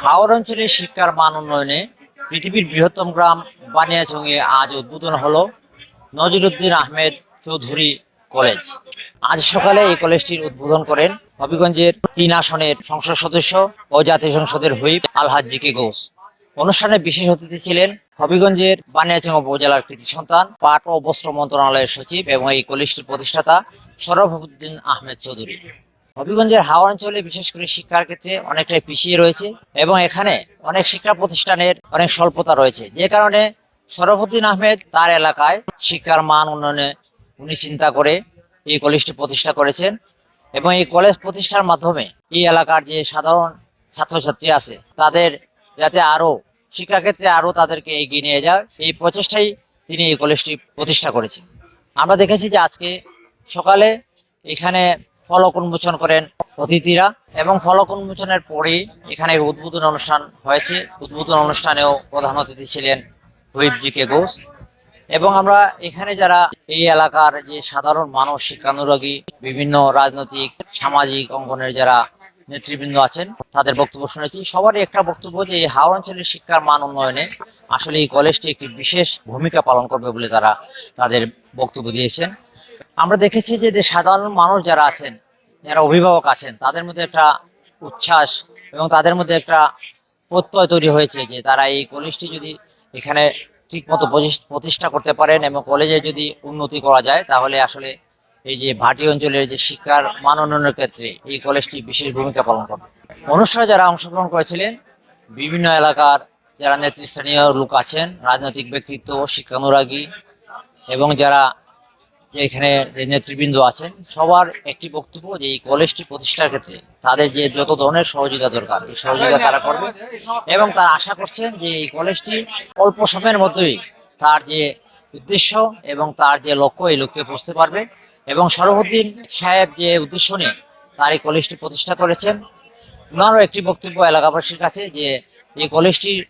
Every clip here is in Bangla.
হাওড় অঞ্চলের শিক্ষার মান উন্নয়নে পৃথিবীর বৃহত্তম গ্রাম বানিয়াচংয়ে আজ উদ্বোধন হলো নজিরুদ্দিন আহমেদ চৌধুরী কলেজ। আজ সকালে এই কলেজটির উদ্বোধন করেন হবিগঞ্জের 3 আসনের সংসদ সদস্য ও জাতীয় সংসদের হুইপ আলহাজ জি.কে. ঘোষ। অনুষ্ঠানে বিশেষ অতিথি ছিলেন হবিগঞ্জের বানিয়াচং উপজেলার কৃতি সন্তান পাট ও বস্ত্র মন্ত্রণালয়ের সচিব এবং এই কলেজটির প্রতিষ্ঠাতা শরফুদ্দিন আহমেদ চৌধুরী। হবিগঞ্জের হাওড় অঞ্চলে বিশেষ করে শিক্ষার ক্ষেত্রে অনেকটাই পিছিয়ে রয়েছে এবং এখানে অনেক শিক্ষা প্রতিষ্ঠানের অনেক স্বল্পতা রয়েছে, যে কারণে শরফুদ্দিন আহমেদ তার এলাকায় শিক্ষার মান উন্নয়নে উনি চিন্তা করে এই কলেজটি প্রতিষ্ঠা করেছেন এবং এই কলেজ প্রতিষ্ঠার মাধ্যমে এই এলাকার যে সাধারণ ছাত্রছাত্রী আছে তাদের যাতে আরো শিক্ষাক্ষেত্রে আরো তাদেরকে এগিয়ে নিয়ে যায়, এই প্রচেষ্টাই তিনি এই কলেজটি প্রতিষ্ঠা করেছেন। আমরা দেখেছি যে আজকে সকালে এখানে ফলক উন্মোচন করেন অতিথিরা এবং ফলক উন্মোচনের পরেই এখানে উদ্বোধন অনুষ্ঠান হয়েছে। উদ্বোধন অনুষ্ঠানেও প্রধান অতিথি ছিলেন হুইপ জি.কে. ঘোষ এবং আমরা এখানে যারা এই এলাকার যে সাধারণ মানুষ, শিক্ষানুরাগী, বিভিন্ন রাজনৈতিক সামাজিক অঙ্গনের যারা নেতৃবৃন্দ আছেন তাদের বক্তব্য শুনেছি। সবারই একটা বক্তব্য যে এই হাওড় অঞ্চলের শিক্ষার মান উন্নয়নে আসলে এই কলেজটি একটি বিশেষ ভূমিকা পালন করবে বলে তারা তাদের বক্তব্য দিয়েছেন। আমরা দেখেছি যে সাধারণ মানুষ যারা আছেন, যারা অভিভাবক আছেন, তাদের মধ্যে একটা উচ্ছ্বাস এবং তাদের মধ্যে একটা প্রত্যয় তৈরি হয়েছে যে তারা এই কলেজটি যদি এখানে ঠিকমতো প্রতিষ্ঠা করতে পারেন এবং কলেজে যদি উন্নতি করা যায় তাহলে আসলে এই যে ভাটি অঞ্চলের যে শিক্ষার মান উন্নয়নের ক্ষেত্রে এই কলেজটি বিশেষ ভূমিকা পালন করবে। অনুষ্ঠানে যারা অংশগ্রহণ করেছিলেন বিভিন্ন এলাকার যারা নেতৃস্থানীয় লোক আছেন, রাজনৈতিক ব্যক্তিত্ব, শিক্ষানুরাগী এবং যারা এখানে নেতৃবৃন্দ আছেন, সবার একটি বক্তব্য যে এই কলেজটি প্রতিষ্ঠার ক্ষেত্রে তাদের যে যত ধরনের সহযোগিতা দরকার এই সহযোগিতা তারা করবে এবং তারা আশা করছেন যে এই কলেজটি অল্প সময়ের মধ্যেই তার যে উদ্দেশ্য এবং তার যে লক্ষ্য এই লক্ষ্যে পৌঁছতে পারবে। এবং শরফুদ্দিন সাহেব যে উদ্দেশ্য নিয়ে তার এই কলেজটি প্রতিষ্ঠা করেছেন, ওনারও একটি বক্তব্য এলাকাবাসীর কাছে যে এই কলেজটির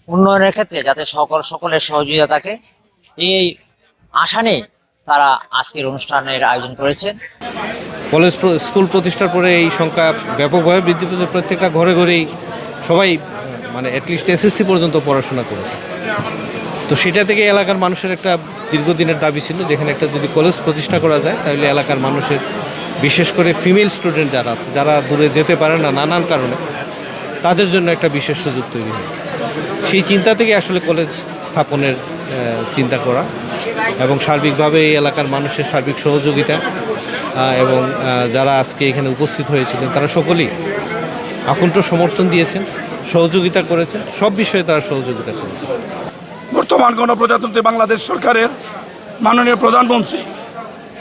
উন্নয়নের ক্ষেত্রে যাতে সকলের সহযোগিতা থাকে, এই আশা নিয়ে তারা আজকের অনুষ্ঠানের আয়োজন করেছেন। কলেজ স্কুল প্রতিষ্ঠার পরে এই সংখ্যা ব্যাপকভাবে বৃদ্ধি পেয়েছে। প্রত্যেকটা ঘরে ঘরেই সবাই মানে অ্যাটলিস্ট এসএসসি পর্যন্ত পড়াশোনা করেছে। তো সেটা থেকে এলাকার মানুষের একটা দীর্ঘদিনের দাবি ছিল যেখানে একটা যদি কলেজ প্রতিষ্ঠা করা যায় তাহলে এলাকার মানুষের, বিশেষ করে ফিমেল স্টুডেন্ট যারা আছে, যারা দূরে যেতে পারে না নানান কারণে, তাদের জন্য একটা বিশেষ সুযোগ তৈরি হয়। সেই চিন্তা থেকে আসলে কলেজ স্থাপনের চিন্তা করা এবং সার্বিকভাবে এই এলাকার মানুষের সার্বিক সহযোগিতা এবং যারা আজকে এখানে উপস্থিত হয়েছিলেন তারা সকলেই আকুণ্ঠ সমর্থন দিয়েছেন, সহযোগিতা করেছেন, সব বিষয়ে তারা সহযোগিতা করেছেন। বর্তমান গণপ্রজাতন্ত্রী বাংলাদেশ সরকারের মাননীয় প্রধানমন্ত্রী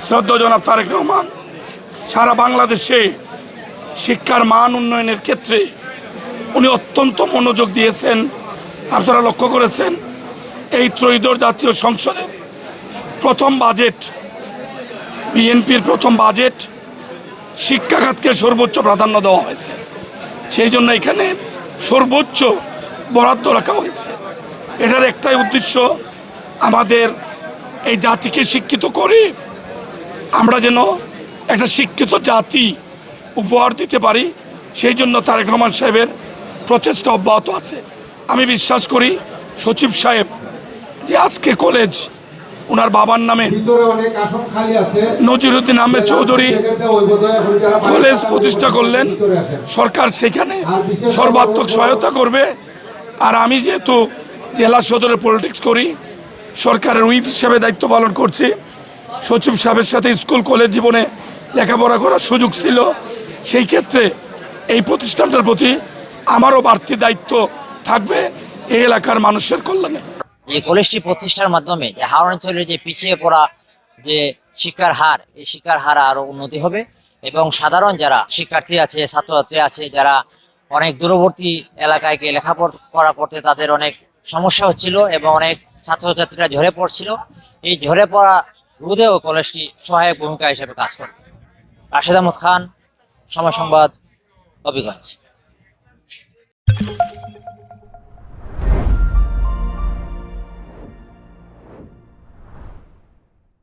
শ্রদ্ধেয় জনাব তারেক রহমান সারা বাংলাদেশে শিক্ষার মান উন্নয়নের ক্ষেত্রে উনি অত্যন্ত মনোযোগ দিয়েছেন। আপনারা লক্ষ্য করেছেন এই ত্রয়োদশ জাতীয় সংসদের প্রথম বাজেট, বিএনপির প্রথম বাজেট শিক্ষা খাতকে সর্বোচ্চ প্রাধান্য দেওয়া হয়েছে। সেই জন্য এখানে সর্বোচ্চ বরাদ্দ রাখা হয়েছে। এটার একটাই উদ্দেশ্য আমাদের এই জাতিকে শিক্ষিত করে আমরা যেন একটা শিক্ষিত জাতি উপহার দিতে পারি। সেই জন্য তারেক রহমান সাহেবের প্রচেষ্টা অব্যাহত আছে। আমি বিশ্বাস করি সচিব সাহেব যে আজকে কলেজ ওনার বাবার নামে নজিরুদ্দিন আহমেদ চৌধুরী কলেজ প্রতিষ্ঠা করলেন, সরকার সেখানে সর্বাত্মক সহায়তা করবে। আর আমি যেহেতু জেলা সদরে পলিটিক্স করি, সরকারের হুইপ হিসাবে দায়িত্ব পালন করছি, সচিব সাহেবের সাথে স্কুল কলেজ জীবনে লেখাপড়া করার সুযোগ ছিল। সেই ক্ষেত্রে এই প্রতিষ্ঠানটার প্রতি আমারও বাড়তি দায়িত্ব থাকবে এই এলাকার মানুষের কল্যাণে। এই কলেজটি প্রতিষ্ঠার মাধ্যমে হাওড় অঞ্চলের যে পিছিয়ে পড়া যে শিক্ষার হার, এই শিক্ষার হার আরো উন্নতি হবে এবং সাধারণ যারা শিক্ষার্থী আছে, ছাত্রছাত্রী আছে, যারা অনেক দূরবর্তী এলাকায় গিয়ে লেখাপড়া করতে তাদের অনেক সমস্যা হচ্ছিল এবং অনেক ছাত্রছাত্রীরা ঝরে পড়ছিল, এই ঝরে পড়া রোধেও কলেজটি সহায়ক ভূমিকা হিসেবে কাজ করবে। রাশেদ আহমদ খান, সময় সংবাদ, হবিগঞ্জ।